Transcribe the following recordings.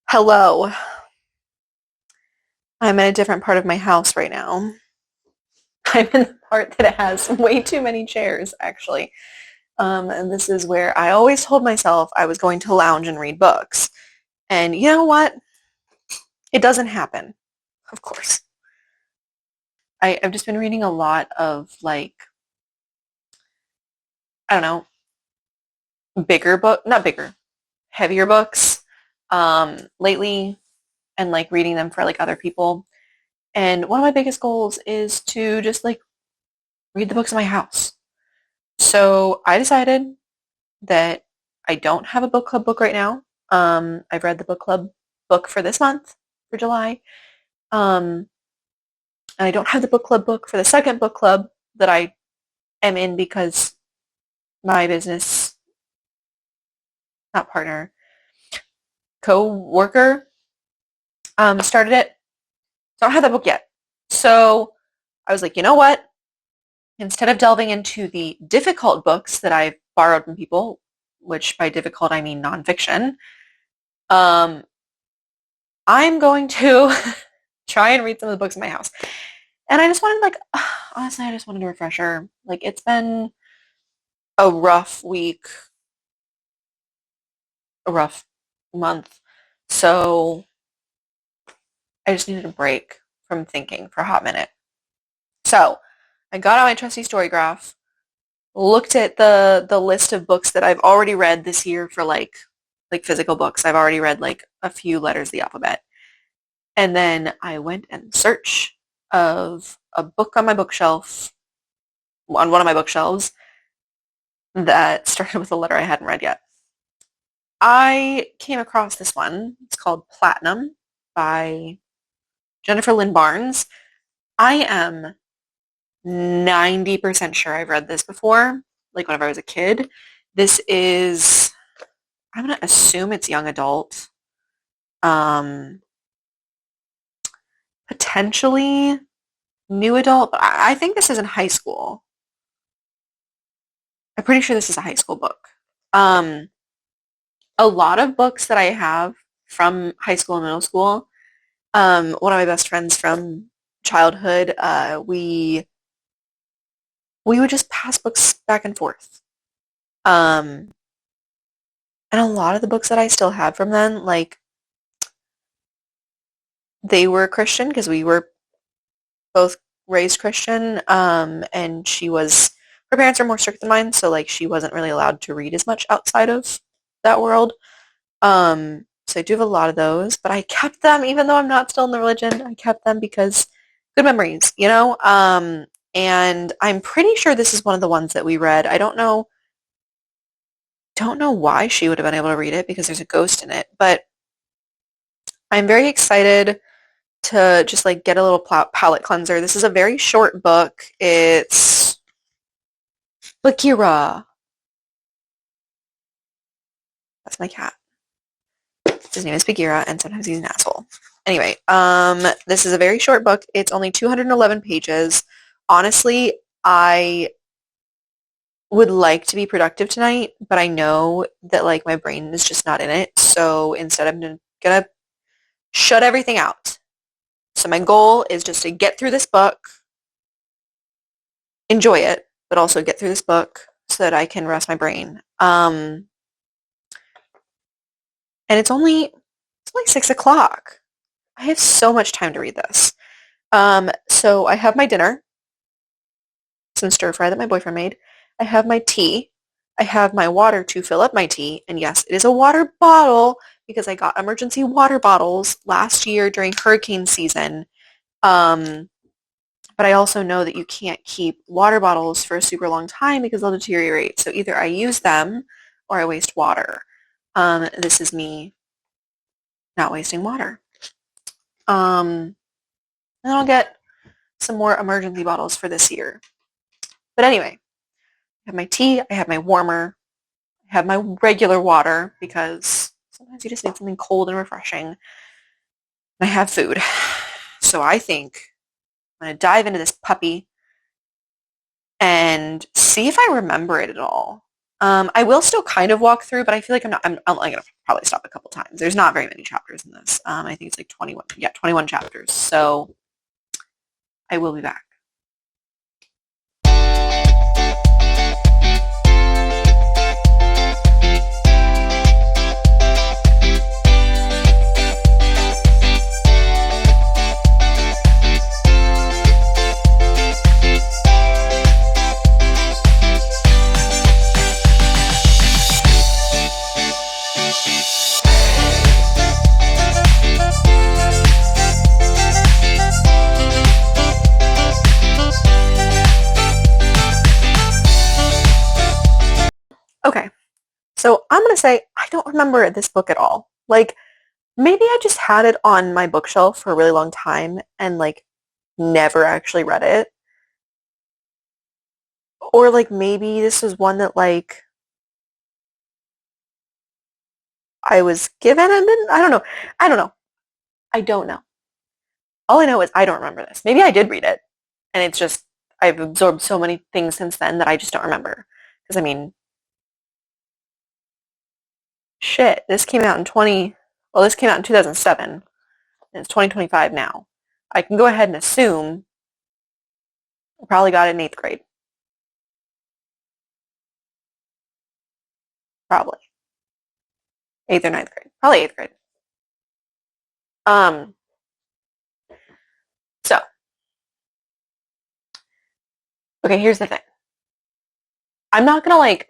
Hello. I'm in a different part of my house right now. I'm in the part that has way too many chairs, actually. And this is where I always told myself I was going to lounge and read books. And you know what? It doesn't happen, of course. I've just been reading a lot of I don't know, bigger book, not bigger, heavier books lately and reading them for other people. And one of my biggest goals is to just read the books in my house. So I decided that I don't have a book club book right now. I've read the book club book for this month, for July. And I don't have the book club book for the second book club that I am in because my business, not partner, co-worker, started it. So I don't have that book yet. So I was like, you know what? Instead of delving into the difficult books that I've borrowed from people, which by difficult I mean nonfiction, um, I'm going to try and read some of the books in my house. And I just wanted honestly, I just wanted a refresher. It's been a rough week, a rough month. So I just needed a break from thinking for a hot minute. So I got out my trusty story graph, looked at the list of books that I've already read this year for physical books. I've already read a few letters of the alphabet. And then I went in search of a book on my bookshelf, on one of my bookshelves, that started with a letter I hadn't read yet. I came across this one. It's called Platinum by Jennifer Lynn Barnes. I am 90% sure I've read this before, whenever I was a kid. This is, I'm going to assume it's young adult. Potentially new adult, but I think this is in high school. I'm pretty sure this is a high school book. Um, a lot of books that I have from high school and middle school, one of my best friends from childhood, we would just pass books back and forth. Um, and a lot of the books that I still have from then, they were Christian because we were both raised Christian. And her parents are more strict than mine, so she wasn't really allowed to read as much outside of that world. So I do have a lot of those, but I kept them even though I'm not still in the religion. I kept them because good memories, you know? And I'm pretty sure this is one of the ones that we read. I don't know why she would have been able to read it because there's a ghost in it, but I'm very excited to just get a little palate cleanser. This is a very short book. It's Bakira. That's my cat. His name is Bagheera, and sometimes he's an asshole. Anyway, this is a very short book. It's only 211 pages. Honestly, I would like to be productive tonight, but I know that my brain is just not in it. So instead, I'm gonna shut everything out. So my goal is just to get through this book, enjoy it, but also get through this book so that I can rest my brain. And it's only 6 o'clock. I have so much time to read this. So I have my dinner, some stir fry that my boyfriend made. I have my tea. I have my water to fill up my tea. And yes, it is a water bottle because I got emergency water bottles last year during hurricane season. Um, but I also know that you can't keep water bottles for a super long time because they'll deteriorate. So either I use them or I waste water. This is me not wasting water. And then I'll get some more emergency bottles for this year. But anyway, I have my tea, I have my warmer, I have my regular water because sometimes you just need something cold and refreshing. And I have food. So I think I'm going to dive into this puppy and see if I remember it at all. I will still kind of walk through, but I feel like I'm only going to probably stop a couple times. There's not very many chapters in this. I think it's like 21. Yeah, 21 chapters. So I will be back. Okay, so I'm going to say I don't remember this book at all. Like, maybe I just had it on my bookshelf for a really long time and like never actually read it. Or like maybe this was one that like I was given and then I don't know. I don't know. I don't know. All I know is I don't remember this. Maybe I did read it and it's just I've absorbed so many things since then that I just don't remember. Because I mean, shit, this came out in 2007 and it's 2025 now. I can go ahead and assume I probably got it in 8th grade. Probably. 8th or 9th grade. Probably 8th grade. Um, so, okay, here's the thing. I'm not gonna like,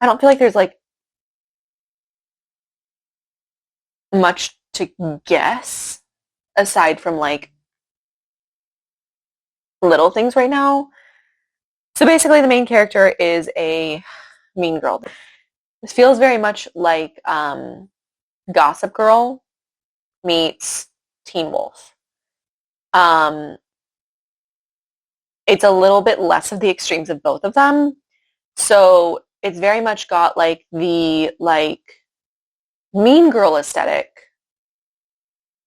I don't feel like there's like much to guess aside from like little things right now. So basically the main character is a mean girl. This feels very much like Gossip Girl meets Teen Wolf. Um, it's a little bit less of the extremes of both of them. So it's very much got like the like mean girl aesthetic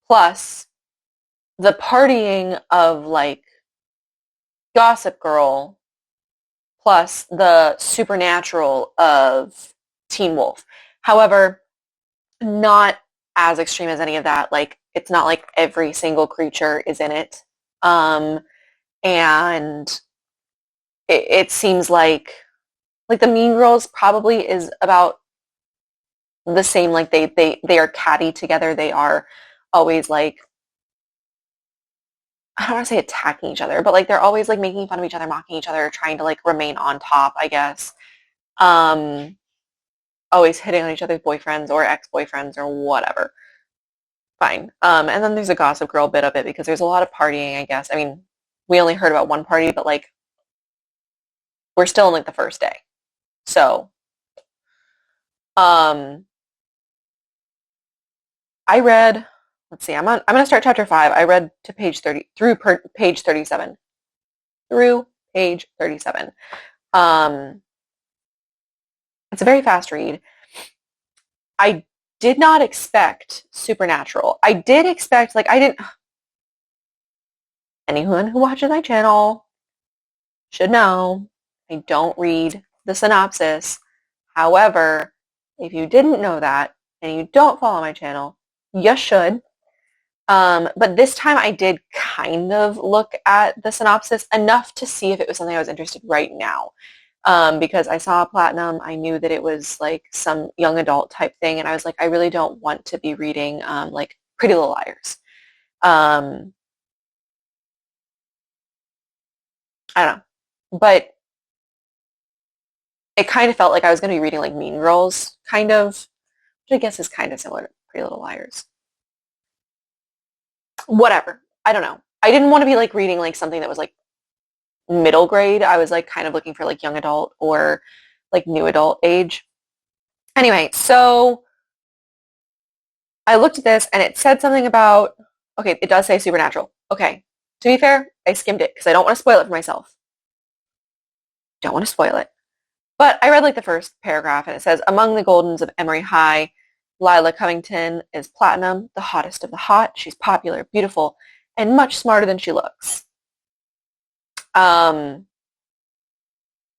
plus the partying of like Gossip Girl plus the supernatural of Teen Wolf. However, not as extreme as any of that. Like it's not like every single creature is in it. And it seems like the Mean Girls probably is about the same. Like they are catty together. They are always like I don't want to say attacking each other, but like they're always like making fun of each other, mocking each other, trying to like remain on top, I guess. Um, always hitting on each other's boyfriends or ex-boyfriends or whatever. Fine. And then there's a Gossip Girl bit of it because there's a lot of partying, I guess. I mean, we only heard about one party, but like we're still in like the first day. So, um, I read, let's see, I'm going to start chapter 5. I read to page 30 page 37. Through page 37. It's a very fast read. I did not expect supernatural. I did expect, like, I didn't, anyone who watches my channel should know I don't read the synopsis. However, if you didn't know that and you don't follow my channel, you should. But this time I did kind of look at the synopsis enough to see if it was something I was interested in right now. Because I saw Platinum, I knew that it was like some young adult type thing, and I was like, I really don't want to be reading like Pretty Little Liars. I don't know, but it kind of felt like I was going to be reading like Mean Girls, kind of, which I guess is kind of similar to Pretty Little Liars. Whatever. I don't know. I didn't want to be like reading like something that was like middle grade. I was like kind of looking for like young adult or like new adult age. Anyway, so I looked at this and it said something about, okay, it does say supernatural. Okay, to be fair, I skimmed it because I don't want to spoil it for myself. Don't want to spoil it. But I read like the first paragraph and it says, among the Goldens of Emory High, Lila Covington is platinum, the hottest of the hot. She's popular, beautiful, and much smarter than she looks. And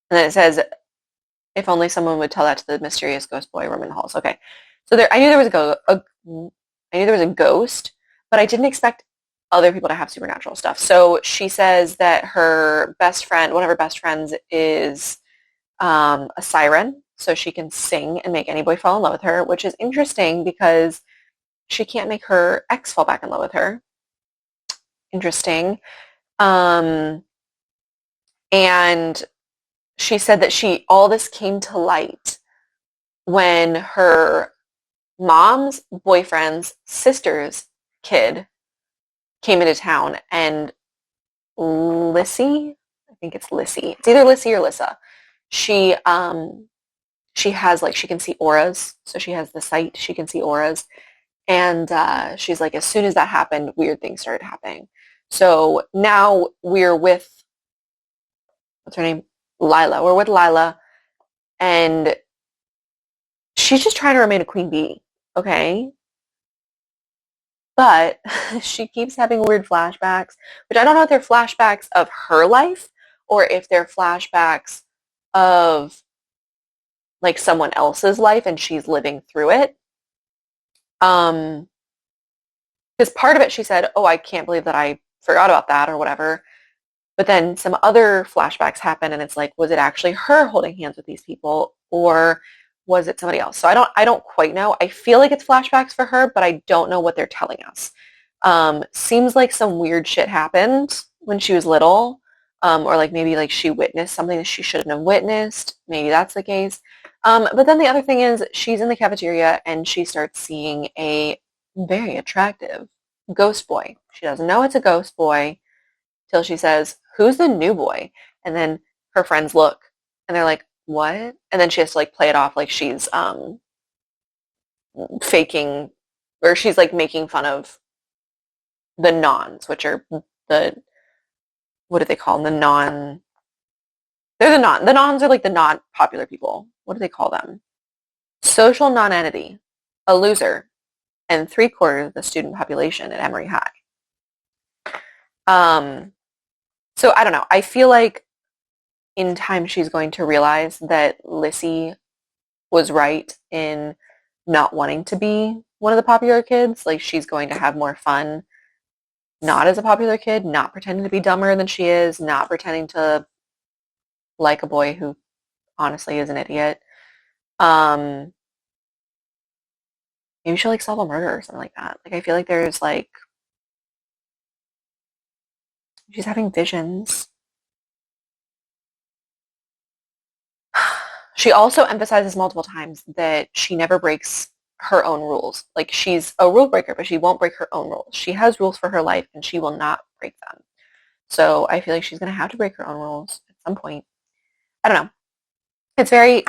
then it says, If only someone would tell that to the mysterious ghost boy roaming the halls. Okay. So there, I knew there was I knew there was a ghost, but I didn't expect other people to have supernatural stuff. So she says that her best friend, one of her best friends, is a siren, so she can sing and make any boy fall in love with her, which is interesting because she can't make her ex fall back in love with her. Interesting. Um, and she said that all this came to light when her mom's boyfriend's sister's kid came into town, and Lissy, I think it's Lissy. It's either Lissy or Lissa. She she has like she can see auras, so she has the sight. She can see auras, and she's like, as soon as that happened, weird things started happening. So now we're with what's her name, Lila. We're with Lila, and she's just trying to remain a queen bee, okay? But she keeps having weird flashbacks, which I don't know if they're flashbacks of her life or if they're flashbacks of like someone else's life and she's living through it. Because part of it she said, oh, I can't believe that I forgot about that or whatever. But then some other flashbacks happen and it's like, was it actually her holding hands with these people or was it somebody else? So I don't quite know. I feel like it's flashbacks for her, but I don't know what they're telling us. Seems like some weird shit happened when she was little, or like maybe like she witnessed something that she shouldn't have witnessed. Maybe that's the case. But then the other thing is she's in the cafeteria and she starts seeing a very attractive ghost boy. She doesn't know it's a ghost boy till she says, who's the new boy? And then her friends look and they're like, what? And then she has to like play it off like she's faking, or she's like making fun of the nons, which are the, what do they call them? They're the nons are like the not popular people. What do they call them? Social non-entity, a loser, and 3/4 of the student population at Emory High. So I don't know. I feel like in time she's going to realize that Lissy was right in not wanting to be one of the popular kids. Like she's going to have more fun not as a popular kid, not pretending to be dumber than she is, not pretending to like a boy who honestly is an idiot. Maybe she'll like solve a murder or something like that. Like I feel like there's like she's having visions. She also emphasizes multiple times that she never breaks her own rules. Like she's a rule breaker, but she won't break her own rules. She has rules for her life and she will not break them. So I feel like she's going to have to break her own rules at some point. I don't know. It's very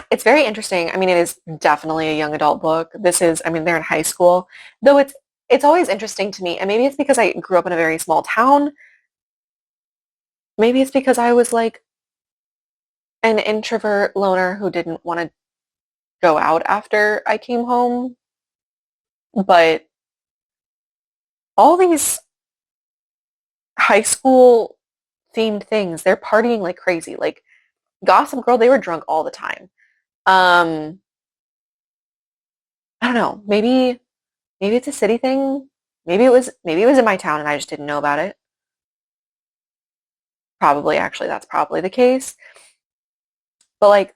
interesting. I mean, it is definitely a young adult book. This is, I mean, they're in high school, though it's always interesting to me. And maybe it's because I grew up in a very small town. Maybe it's because I was like an introvert loner who didn't want to go out after I came home. But all these high school themed things, they're partying like crazy. Like Gossip Girl, they were drunk all the time. I don't know. Maybe it's a city thing. Maybe it was in my town and I just didn't know about it. Probably, actually, that's probably the case. But like,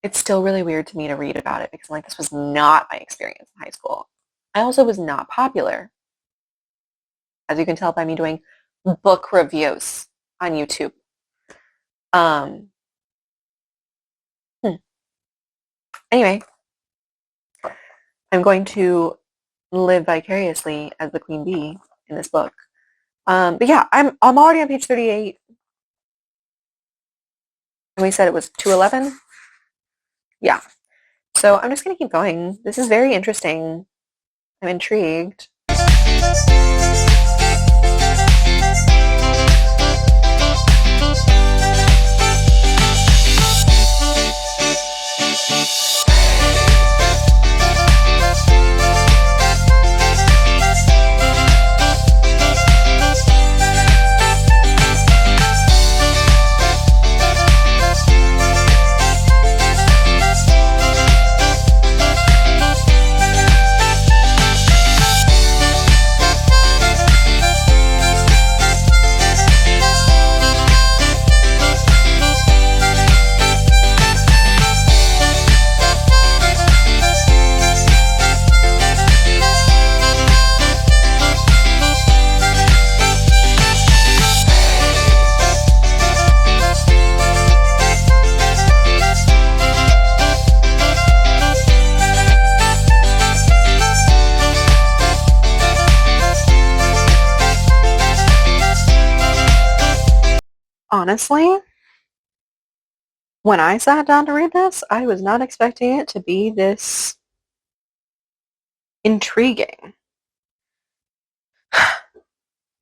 it's still really weird to me to read about it because like this was not my experience in high school. I also was not popular, as you can tell by me doing book reviews on YouTube. Anyway, I'm going to live vicariously as the queen bee in this book. But yeah, I'm already on page 38. And we said it was 211? Yeah. So I'm just going to keep going. This is very interesting. I'm intrigued. honestly, when I sat down to read this, I was not expecting it to be this intriguing.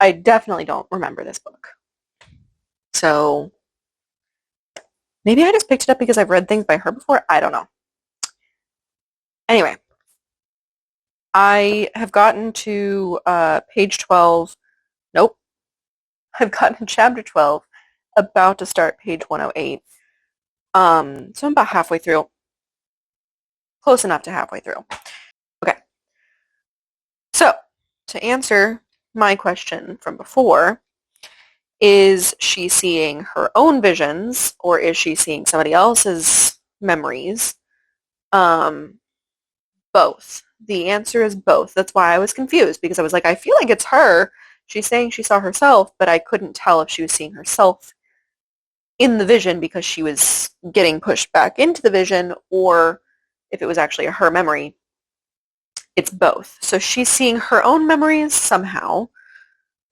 I definitely don't remember this book. So maybe I just picked it up because I've read things by her before. I don't know. Anyway, I have gotten to page 12. Nope. I've gotten to chapter 12, about to start page 108. So I'm about halfway through. Close enough to halfway through. Okay. So to answer my question from before, is she seeing her own visions or is she seeing somebody else's memories? Both. The answer is both. That's why I was confused because I was like, I feel like it's her. She's saying she saw herself, but I couldn't tell if she was seeing herself in the vision because she was getting pushed back into the vision or if it was actually her memory. It's both. So she's seeing her own memories somehow,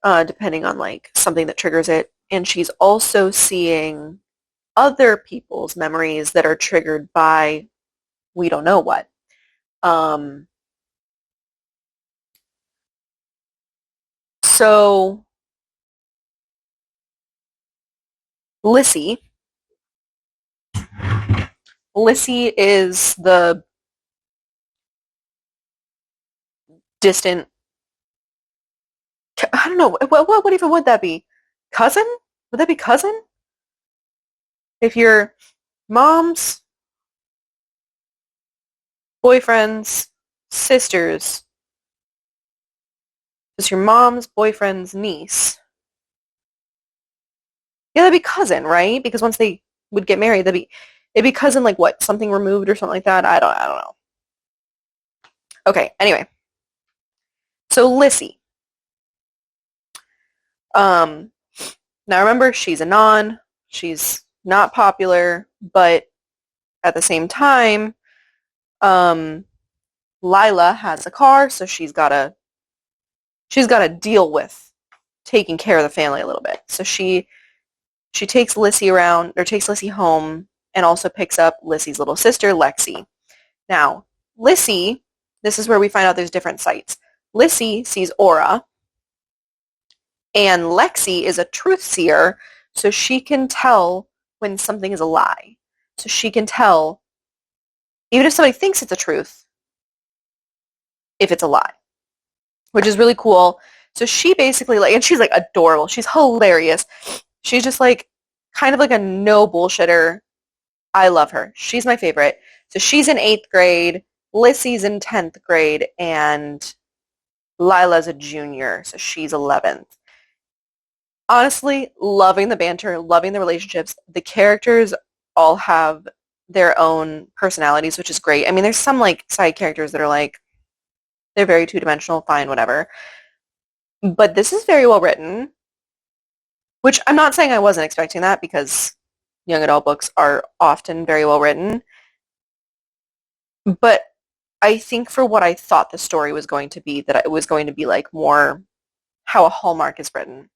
depending on like something that triggers it. And she's also seeing other people's memories that are triggered by we don't know what. So Lissy is the distant, I don't know, what even would that be? Cousin? Would that be cousin? If your mom's boyfriend's sisters, it's your mom's boyfriend's niece. Yeah, that'd be cousin, right? Because once they would get married, it'd be cousin like what? Something removed or something like that? I don't know. Okay, anyway. So Lissy. Um, now remember, she's a non. She's not popular, but at the same time, um, Lila has a car, so she's got to deal with taking care of the family a little bit. So she takes Lissy around, or takes Lissy home, and also picks up Lissy's little sister, Lexi. Now, Lissy, this is where we find out there's different sights. Lissy sees aura, and Lexi is a truth seer, so she can tell when something is a lie. So she can tell, even if somebody thinks it's a truth, if it's a lie, which is really cool. So she basically, like, and she's like adorable. She's hilarious. She's just like kind of like a no bullshitter. I love her. She's my favorite. So she's in 8th grade. Lissy's in 10th grade, and Lila's a junior, so she's 11th. Honestly, loving the banter, loving the relationships. The characters all have their own personalities, which is great. I mean, there's some like side characters that are like, they're very two-dimensional, fine, whatever. But this is very well written, which I'm not saying I wasn't expecting that because young adult books are often very well written. But I think for what I thought the story was going to be, that it was going to be like more how a Hallmark is written.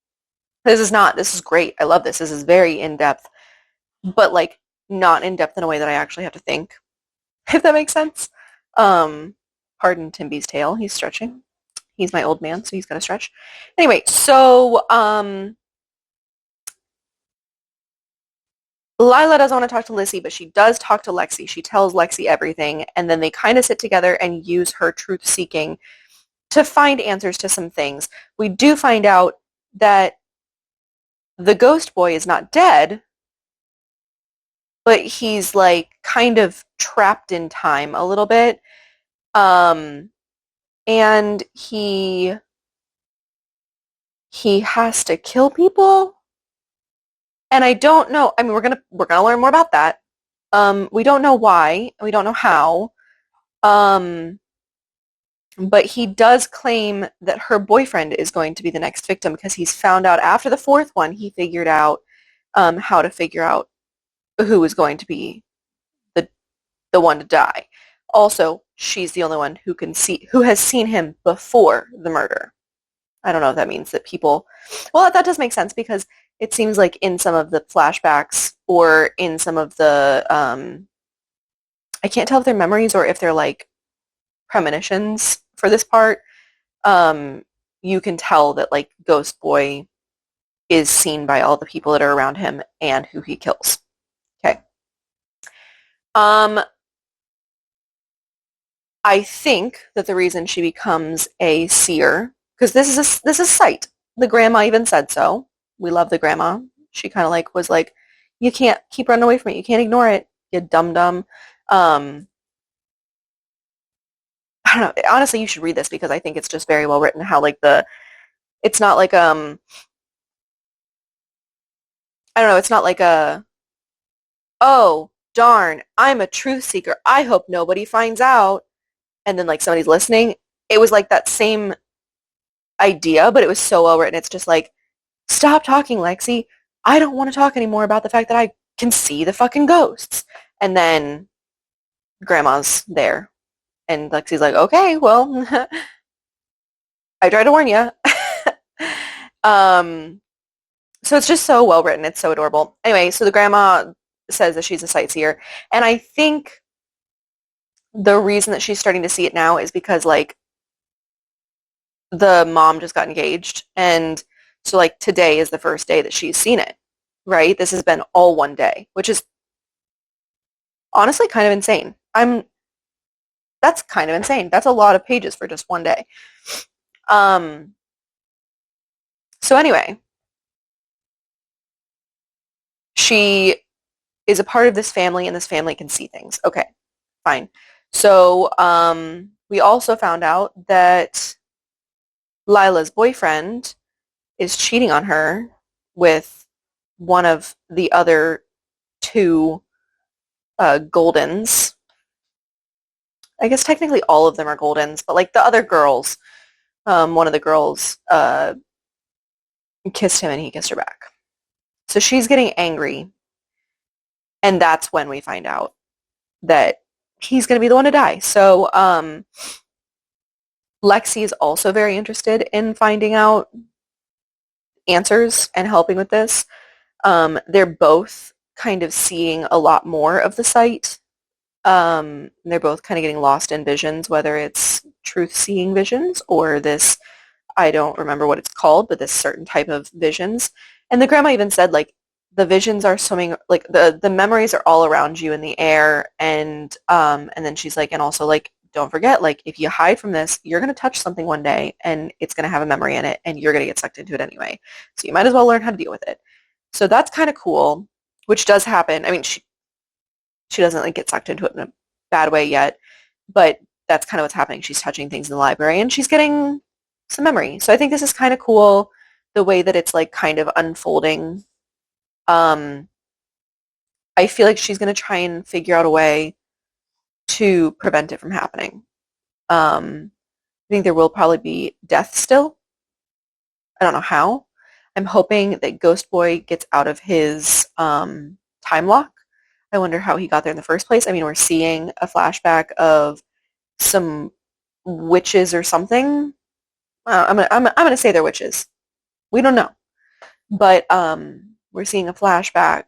This is not. This is great. I love this. This is very in-depth, but like not in-depth in a way that I actually have to think, if that makes sense. Pardon Timby's tail. He's stretching. He's my old man, so he's got to stretch. Anyway, so Lila doesn't want to talk to Lissy, but she does talk to Lexi. She tells Lexi everything, and then they kind of sit together and use her truth-seeking to find answers to some things. We do find out that the ghost boy is not dead, but he's like kind of trapped in time a little bit. And he has to kill people. And I don't know. I mean, we're gonna learn more about that. We don't know why. We don't know how. But he does claim that her boyfriend is going to be the next victim because he's found out after the 4th one, he figured out how to figure out who is going to be the one to die. Also, she's the only one who has seen him before the murder. I don't know if that means that people, well, that does make sense because it seems like in some of the flashbacks or in some of the, I can't tell if they're memories or if they're like premonitions for this part, um, you can tell that like Ghost Boy is seen by all the people that are around him and who he kills. Okay. Um, I think that the reason she becomes a seer, because this is sight. The grandma even said so. We love the grandma. She kind of like was like, you can't keep running away from it. You can't ignore it. You dum dum. Um, I don't know. Honestly, you should read this because I think it's just very well written. How like it's not like I don't know. It's not like oh darn, I'm a truth seeker. I hope nobody finds out. And then like somebody's listening. It was like that same idea, but it was so well written. It's just like, stop talking, Lexi. I don't want to talk anymore about the fact that I can see the fucking ghosts. And then grandma's there. And Lexi's like, okay, well, I tried to warn you. um, so it's just so well written. It's so adorable. Anyway, so the grandma says that she's a sightseer. And I think the reason that she's starting to see it now is because like the mom just got engaged. And so like today is the first day that she's seen it, right? This has been all one day, which is honestly kind of insane. That's kind of insane. That's a lot of pages for just one day. Um, so anyway, she is a part of this family and this family can see things. Okay, fine. So we also found out that Lila's boyfriend is cheating on her with one of the other two Goldens. I guess technically all of them are Goldens, but like the other girls, one of the girls kissed him and he kissed her back. So she's getting angry, and that's when we find out that he's going to be the one to die. So Lexi is also very interested in finding out answers and helping with this. They're both kind of seeing a lot more of the site. They're both kind of getting lost in visions, whether it's truth-seeing visions or this, I don't remember what it's called, but this certain type of visions. And the grandma even said, like, the visions are swimming, like, the memories are all around you in the air. And then she's like, and also, like, don't forget, like, if you hide from this, you're going to touch something one day, and it's going to have a memory in it, and you're going to get sucked into it anyway. So you might as well learn how to deal with it. So that's kind of cool, which does happen. I mean, she doesn't, like, get sucked into it in a bad way yet, but that's kind of what's happening. She's touching things in the library, and she's getting some memory. So I think this is kind of cool, the way that it's like kind of unfolding. I feel like she's going to try and figure out a way to prevent it from happening. I think there will probably be death still. I don't know how. I'm hoping that Ghost Boy gets out of his time lock. I wonder how he got there in the first place. I mean, we're seeing a flashback of some witches or something. I'm gonna say they're witches. We don't know, but we're seeing a flashback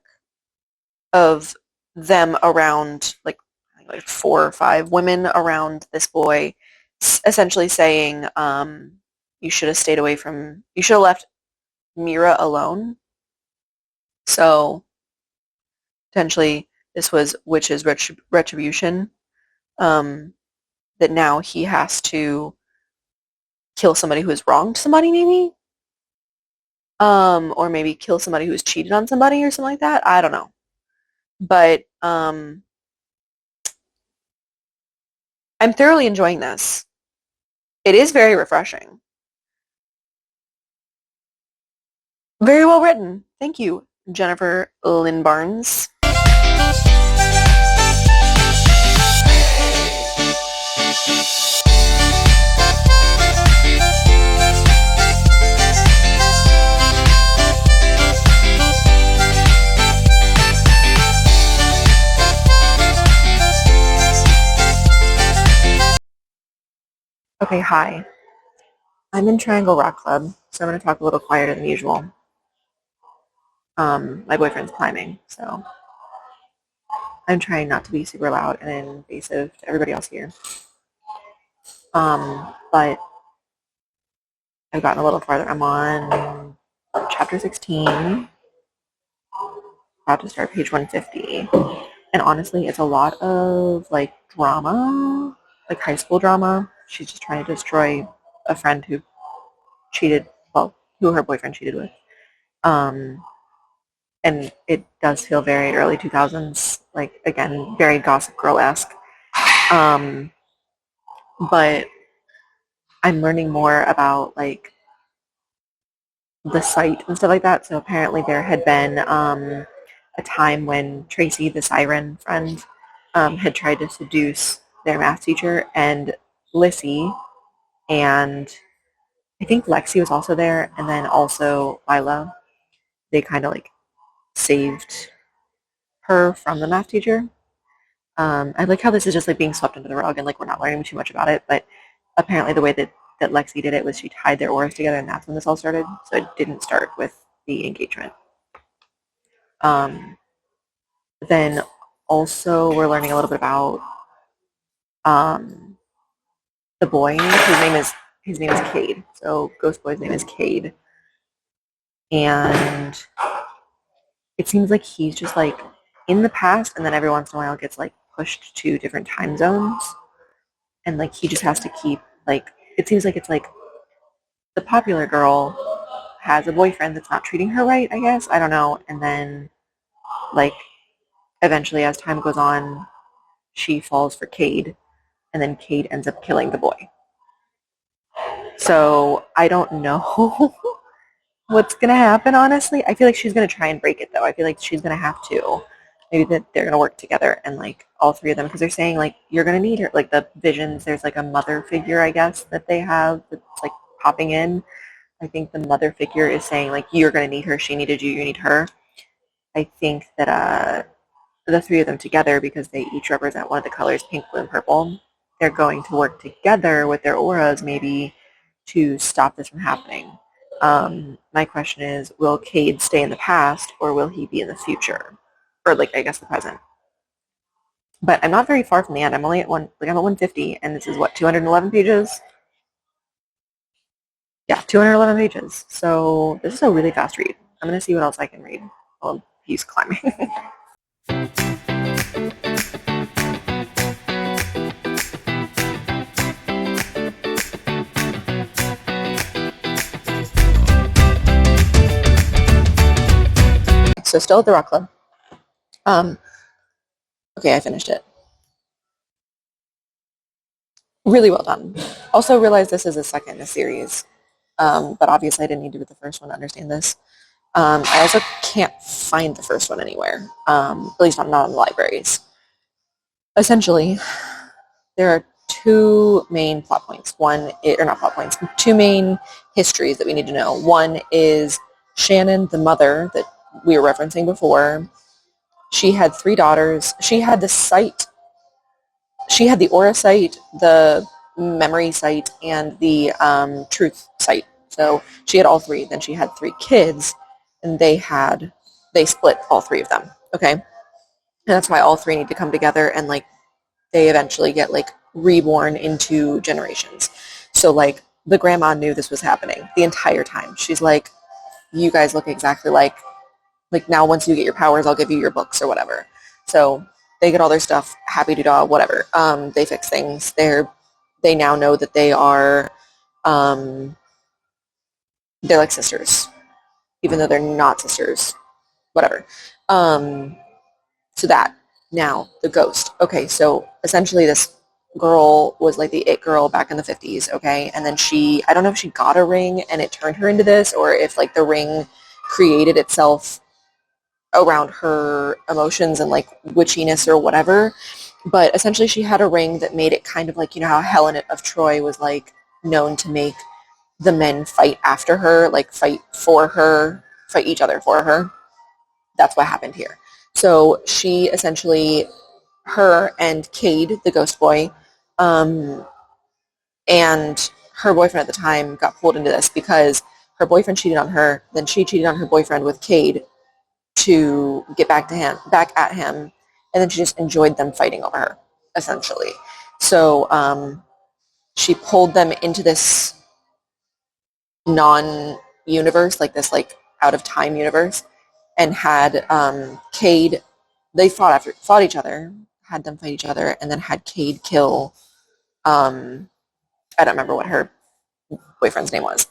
of them around like 4 or 5 women around this boy, essentially saying, you should have stayed away from, you should have left Mira alone. So potentially this was witch's retribution, that now he has to kill somebody who has wronged somebody, maybe. Or maybe kill somebody who's cheated on somebody or something like that. I don't know. But I'm thoroughly enjoying this. It is very refreshing. Very well written. Thank you, Jennifer Lynn Barnes. Okay, hi. I'm in Triangle Rock Club, so I'm going to talk a little quieter than usual. My boyfriend's climbing, so I'm trying not to be super loud and invasive to everybody else here. But I've gotten a little farther. I'm on chapter 16, about to start page 150. And honestly, it's a lot of like drama, like high school drama. She's just trying to destroy a friend who cheated, well, who her boyfriend cheated with. Um, and it does feel very early 2000s, like again, very Gossip Girl-esque. Um, but I'm learning more about like the site and stuff like that. So apparently there had been a time when Tracy, the siren friend, had tried to seduce their math teacher, and Lissy and I think Lexi was also there, and then also Lila. They kind of like saved her from the math teacher. I like how this is just like being swept under the rug and like we're not learning too much about it, but apparently the way that Lexi did it was she tied their auras together and that's when this all started. So it didn't start with the engagement. Um, then also we're learning a little bit about um, the boy. His name is Cade. So Ghost Boy's name is Cade. And it seems like he's just like in the past and then every once in a while gets like pushed to different time zones. And like he just has to keep like it seems like it's like the popular girl has a boyfriend that's not treating her right, I guess. I don't know. And then like eventually as time goes on, she falls for Cade and then Cade ends up killing the boy. So I don't know what's gonna happen, honestly. I feel like she's gonna try and break it though. I feel like she's gonna have to. Maybe that they're gonna work together and like all three of them because they're saying like you're gonna need her. Like the visions, there's like a mother figure, I guess, that they have that's like popping in. I think the mother figure is saying like you're gonna need her, she needed you, you need her. I think that the three of them together, because they each represent one of the colors, pink, blue, and purple, they're going to work together with their auras maybe to stop this from happening. My question is, will Cade stay in the past or will he be in the future? Or like I guess the present. But I'm not very far from the end. I'm only at I'm at 150 and this is what, 211 pages? Yeah, 211 pages. So this is a really fast read. I'm gonna see what else I can read while he's climbing. So still at the Rock Club. Okay, I finished it. Really well done. Also realized this is a second in a series, but obviously I didn't need to read the first one to understand this. I also can't find the first one anywhere, at least not in the libraries. Essentially, there are two main plot points. Two main histories that we need to know. One is Shannon, the mother that we were referencing before. She had three daughters. She had the sight. She had the aura sight, the memory sight, and the truth sight. So she had all three. Then she had three kids, and they split all three of them. Okay, and that's why all three need to come together, and like they eventually get like reborn into generations. So like the grandma knew this was happening the entire time. She's like, you guys look exactly like now once you get your powers, I'll give you your books or whatever. So they get all their stuff, happy doodah, whatever. They fix things. They now know that they're like sisters, even though they're not sisters, whatever. So that now the ghost. Okay, so essentially this girl was like the it girl back in the 50s, okay? And then I don't know if she got a ring and it turned her into this or if like the ring created itself around her emotions and like witchiness or whatever. But essentially she had a ring that made it kind of like, you know how Helen of Troy was like known to make the men fight after her, like fight each other for her. That's what happened here. So she essentially, her and Cade, the ghost boy, and her boyfriend at the time got pulled into this because her boyfriend cheated on her, then she cheated on her boyfriend with Cade, to get back at him, and then she just enjoyed them fighting over her, essentially. So she pulled them into this non-universe, like this like out of time universe, and had Cade. They fought each other, had them fight each other, and then had Cade kill. I don't remember what her boyfriend's name was,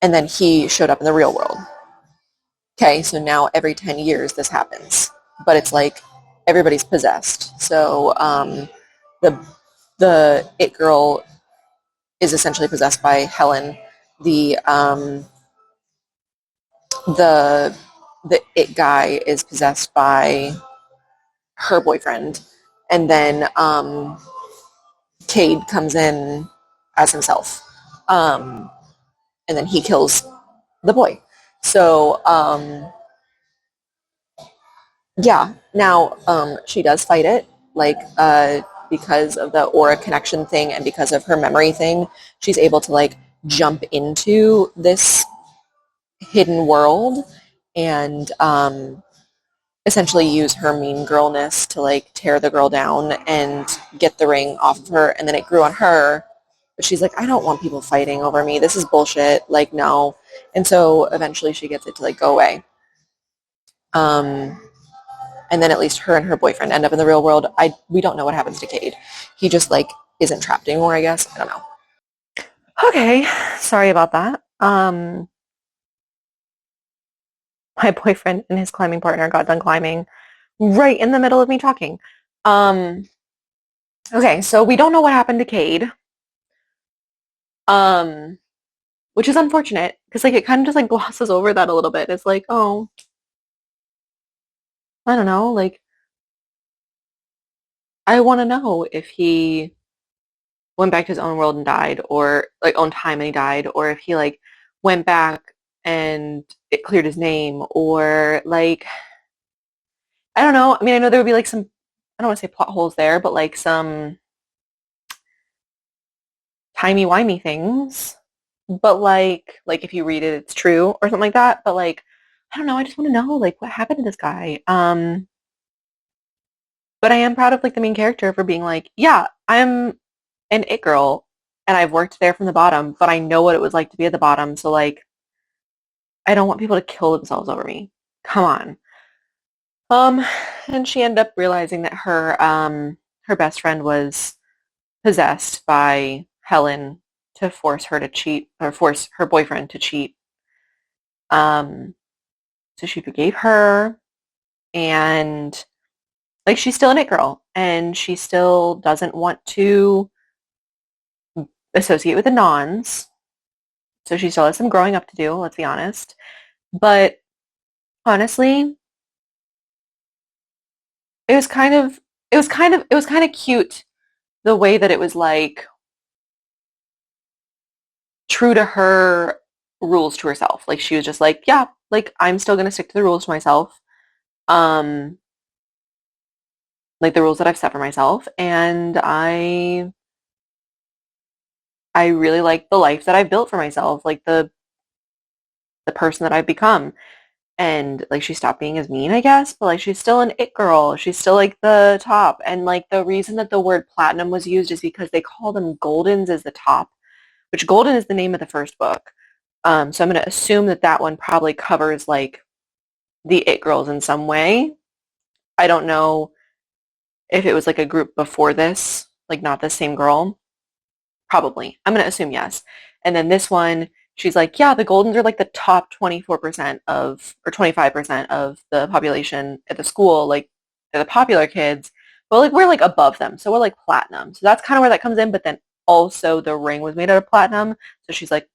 and then he showed up in the real world. Okay, so now every 10 years this happens, but it's like everybody's possessed. So the the it girl is essentially possessed by Helen. The the the it guy is possessed by her boyfriend, and then Cade comes in as himself, and then he kills the boy. So yeah, now she does fight it, like because of the aura connection thing and because of her memory thing. She's able to like jump into this hidden world and essentially use her mean girlness to like tear the girl down and get the ring off of her. And then it grew on her, but she's like, I don't want people fighting over me. This is bullshit. Like, no. And so eventually she gets it to like go away. Um, and then at least her and her boyfriend end up in the real world. We don't know what happens to Cade. He just like isn't trapped anymore, I guess. I don't know. Okay, sorry about that. My boyfriend and his climbing partner got done climbing right in the middle of me talking. Okay, so we don't know what happened to Cade, um, which is unfortunate because like it kind of just like glosses over that a little bit. It's like, oh, I don't know, like I want to know if he went back to his own world and died, or like own time and he died, or if he like went back and it cleared his name, or like I don't know. I mean, I know there would be like some I don't want to say plot holes there, but like some timey-wimey things. But like if you read it, it's true or something like that. But like I don't know. I just want to know like what happened to this guy. But I am proud of like the main character for being like, yeah, I'm an it girl and I've worked there from the bottom, but I know what it was like to be at the bottom. So like I don't want people to kill themselves over me. Come on. Um, and she ended up realizing that her best friend was possessed by Helen to force her to cheat or force her boyfriend to cheat. Um, so she forgave her and like she's still an it girl and she still doesn't want to associate with the nons. So she still has some growing up to do, let's be honest. But honestly, it was kind of it was kind of cute the way that it was like true to her rules to herself. Like she was just like, yeah, like I'm still gonna stick to the rules to myself. Um, like the rules that I've set for myself. And I really like the life that I've built for myself, like the person that I've become. And like she stopped being as mean, I guess, but like she's still an it girl. She's still like the top. And like the reason that the word platinum was used is because they call them goldens as the top, which golden is the name of the first book. So I'm going to assume that that one probably covers like the it girls in some way. I don't know if it was like a group before this, like not the same girl. Probably. I'm going to assume yes. And then this one, she's like, yeah, the Goldens are like the top 24% of, or 25% of the population at the school. Like, they're the popular kids. But like, we're like above them. So we're like platinum. So that's kind of where that comes in. But then also the ring was made out of platinum. So she's like,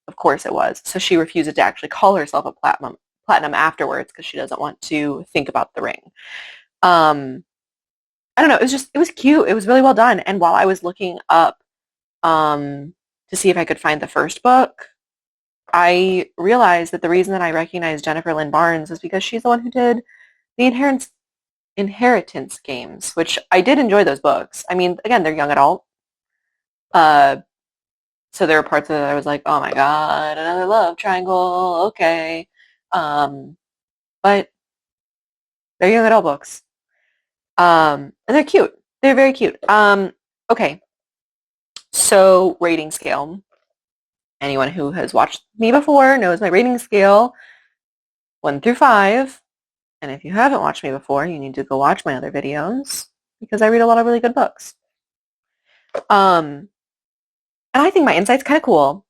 of course it was. So she refuses to actually call herself a platinum afterwards because she doesn't want to think about the ring. Um, I don't know. It was cute. It was really well done. And while I was looking up um, to see if I could find the first book, I realized that the reason that I recognized Jennifer Lynn Barnes is because she's the one who did the Inheritance games, which I did enjoy those books. I mean, again, they're young adult. Uh, so there were parts of it that I was like, oh my God, another love triangle. Okay. Um, but They're young adult books. And they're cute. They're very cute. Okay. So rating scale. Anyone who has watched me before knows my rating scale, 1 through 5. And if you haven't watched me before, you need to go watch my other videos because I read a lot of really good books. And I think my insight's kind of cool.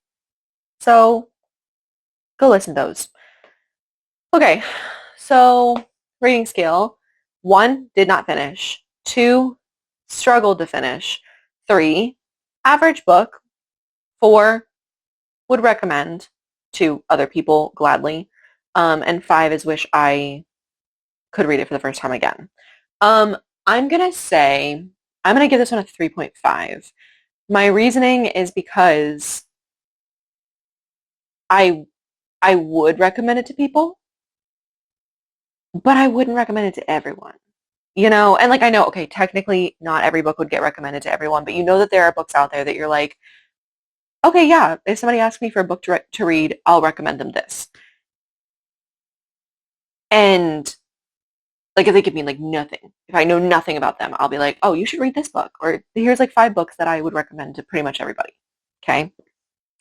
So go listen to those. Okay, so rating scale. 1, did not finish. 2, struggled to finish. 3, average book. 4, would recommend to other people gladly. And 5 is wish I could read it for the first time again. I'm going to say, I'm going to give this one a 3.5. My reasoning is because I I would recommend it to people, but I wouldn't recommend it to everyone. You know, and like I know, okay, technically not every book would get recommended to everyone, but you know that there are books out there that you're like, okay, yeah, if somebody asks me for a book to read, I'll recommend them this. And like if they give me like nothing, if I know nothing about them, I'll be like, oh, you should read this book. Or here's like 5 books that I would recommend to pretty much everybody. Okay.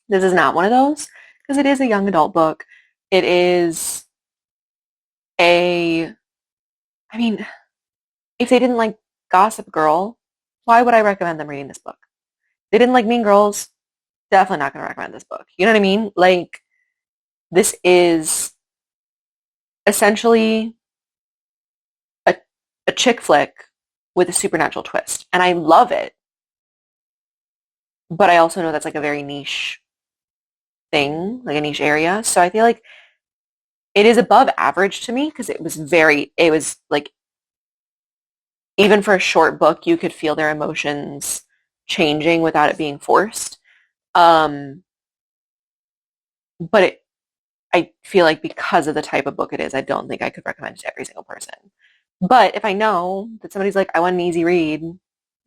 This is not one of those because it is a young adult book. It is a, I mean, if they didn't like Gossip Girl, why would I recommend them reading this book? They didn't like Mean Girls, definitely not going to recommend this book. You know what I mean? Like, this is essentially a, a chick flick with a supernatural twist. And I love it. But I also know that's like a very niche thing, like a niche area. So I feel like it is above average to me because it was like, even for a short book, you could feel their emotions changing without it being forced. Um, but I feel like because of the type of book it is, I don't think I could recommend it to every single person. But if I know that somebody's like, I want an easy read,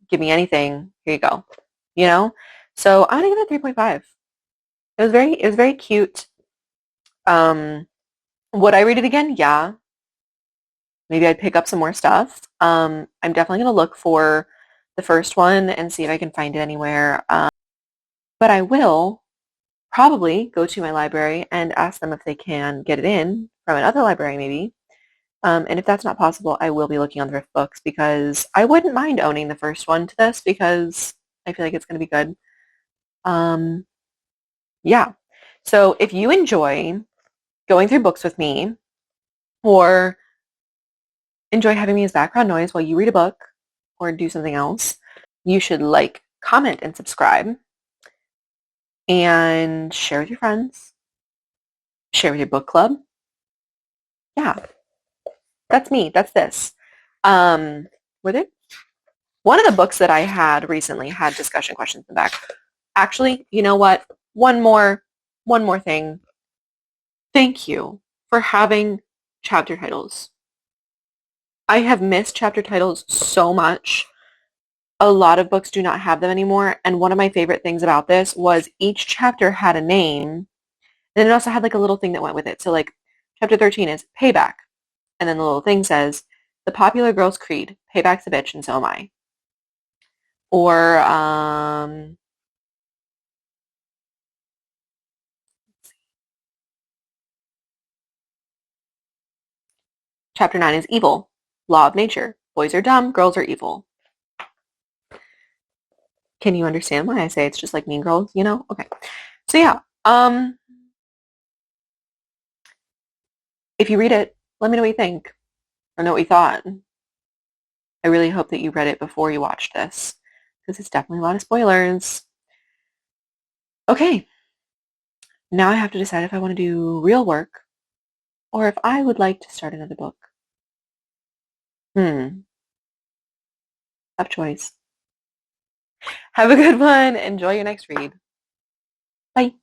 give me anything, here you go. You know? So I'm gonna give it a 3.5. It was very cute. Would I read it again? Yeah. Maybe I'd pick up some more stuff. I'm definitely gonna look for the first one and see if I can find it anywhere. But I will probably go to my library and ask them if they can get it in from another library maybe. And if that's not possible, I will be looking on thrift books because I wouldn't mind owning the first one to this because I feel like it's going to be good. Um, yeah. So if you enjoy going through books with me or enjoy having me as background noise while you read a book or do something else, you should like, comment, and subscribe and share with your friends, share with your book club. Yeah, that's me. That's this. Were there One of the books that I had recently had discussion questions in the back. Actually, you know what? One more thing. Thank you for having chapter titles. I have missed chapter titles so much. A lot of books do not have them anymore. And one of my favorite things about this was each chapter had a name. And it also had like a little thing that went with it. So like chapter 13 is Payback. And then the little thing says, the popular girl's creed, payback's a bitch and so am I. Or chapter 9 is evil. Law of nature. Boys are dumb, girls are evil. Can you understand why I say it's just like Mean Girls, you know? Okay. So yeah, if you read it, let me know what you think or know what you thought. I really hope that you read it before you watched this because it's definitely a lot of spoilers. Okay. Now I have to decide if I want to do real work or if I would like to start another book. Tough choice. Have a good one. Enjoy your next read. Bye.